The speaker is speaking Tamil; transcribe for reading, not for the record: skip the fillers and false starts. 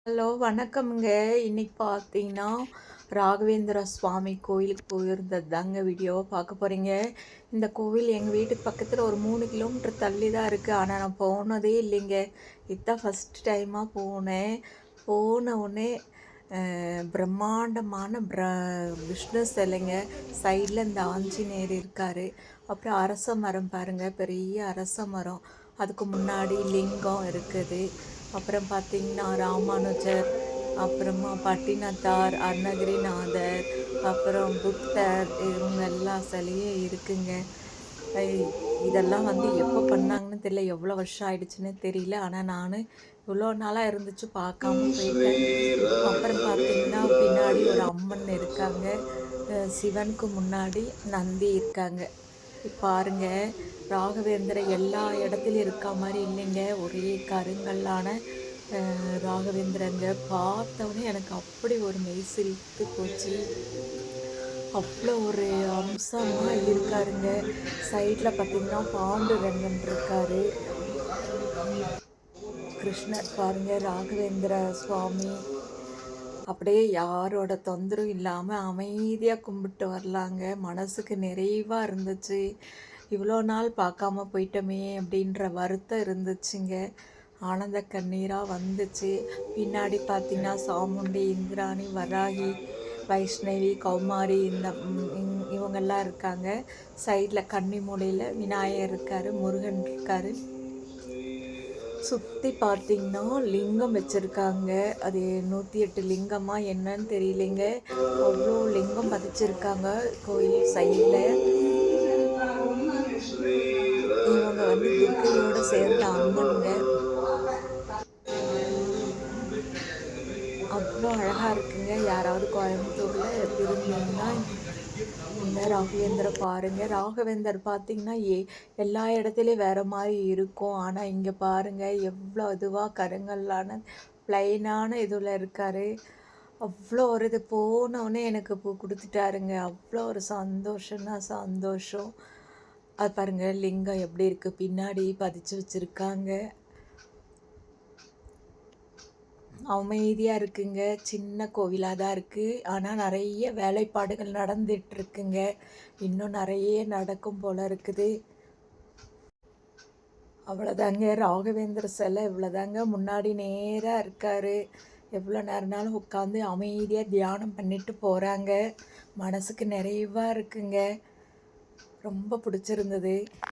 ஹலோ வணக்கம்ங்க. இன்னைக்கு பார்த்தீங்கன்னா, ராகவேந்திர சுவாமி கோயிலுக்கு போயிருந்தது தாங்க வீடியோவா பார்க்க போறீங்க. இந்த கோவில் எங்கள் வீட்டுக்கு பக்கத்தில் ஒரு 3 கிலோமீட்டர் தள்ளி தான் இருக்குது. ஆனால் நான் போனதே இல்லைங்க. இதுதான் ஃபஸ்ட் டைமாக போனேன். போன உடனே பிரம்மாண்டமான விஷ்ணு சிலைங்க. சைடில் இந்த ஆஞ்சநேயர் இருக்கார். அப்புறம் அரச மரம் பாருங்கள், பெரிய அரச மரம். அதுக்கு முன்னாடி லிங்கம் இருக்குது. அப்புறம் பார்த்திங்கன்னா ராமானுஜர், அப்புறமா பட்டினத்தார், அருணகிரிநாதர், அப்புறம் புத்தர், இவங்க எல்லா சிலையும் இருக்குங்க. இதெல்லாம் எப்போ பண்ணாங்கன்னு தெரியல, எவ்வளோ வருஷம் ஆயிடுச்சுன்னு தெரியல. ஆனால் நான் இவ்வளோ நாளாக இருந்துச்சு பார்க்காம போயிட்டேன். அப்புறம் பார்த்திங்கன்னா பின்னாடி ஒரு அம்மன் இருக்காங்க. சிவனுக்கு முன்னாடி நந்தி இருக்காங்க. பாருங்க, ராகவேந்திர எல்லா இடத்துலையும் இருக்கா மாதிரி இல்லைங்க. ஒரே கருங்கல்லான ராகவேந்திரங்க. பார்த்தவொடனே எனக்கு அப்படி ஒரு மெய் சிலிர்த்து போச்சு. அவ்வளோ ஒரு அம்சமாக இருக்காருங்க. சைடில் பார்த்திங்கன்னா பாண்டுரங்கன் இருக்காரு. கிருஷ்ணர் பாருங்க, ராகவேந்திர சுவாமி. அப்படியே யாரோட தொந்தரவும் இல்லாமல் அமைதியாக கும்பிட்டு வரலாங்க. மனசுக்கு நிறைவாக இருந்துச்சு. இவ்வளோ நாள் பார்க்காம போயிட்டோமே அப்படின்ற வருத்தம் இருந்துச்சுங்க. ஆனந்த கண்ணீராக வந்துச்சு. பின்னாடி பார்த்தீங்கன்னா சாமுண்டி, இந்திராணி, வராகி, வைஷ்ணவி, கௌமாரி, இவங்கெல்லாம் இருக்காங்க. சைடில் கன்னி மூலையில் விநாயகர் இருக்கார், முருகன் இருக்கார். சுற்றி பார்த்தீங்கன்னா லிங்கம் வச்சுருக்காங்க. அது 108 லிங்கமா என்னன்னு தெரியலைங்க. அவ்வளோ லிங்கம் பதிச்சிருக்காங்க கோயில் சைடில். இவங்க துர்க்கையோடு சேர்ந்த அம்மனுங்க. அவ்வளோ அழகாக இருக்குங்க. யாராவது கோயம்புத்தூரில் இருந்தீங்கன்னா இந்த ராகவேந்தரை பாருங்கள். ராகவேந்தர் பார்த்திங்கன்னா எல்லா இடத்துலையும் வேறு மாதிரி இருக்கும். ஆனால் இங்கே பாருங்கள், எவ்வளோ இதுவாக கருங்கல்லான ப்ளைனான இதில் இருக்கார். அவ்வளோ ஒரு இது போனோடனே எனக்கு கொடுத்துட்டாருங்க. அவ்வளோ ஒரு சந்தோஷம்னா சந்தோஷம். அது பாருங்கள், லிங்கம் எப்படி இருக்குது, பின்னாடி பதிச்சு வச்சுருக்காங்க. அமைதியாக இருக்குங்க. சின்ன கோவிலாக தான் இருக்குது. ஆனால் நிறைய வேலைப்பாடுகள் நடந்துகிட்ருக்குங்க. இன்னும் நிறைய நடக்கும் போல் இருக்குது. அவ்வளோதாங்க, ராகவேந்திர சிலை இவ்வளோதாங்க. முன்னாடி நேராக இருக்கார். எவ்வளோ நேரம்னாலும் உட்காந்து அமைதியாக தியானம் பண்ணிட்டு போகிறாங்க. மனசுக்கு நிறைவாக இருக்குங்க. ரொம்ப பிடிச்சிருந்தது.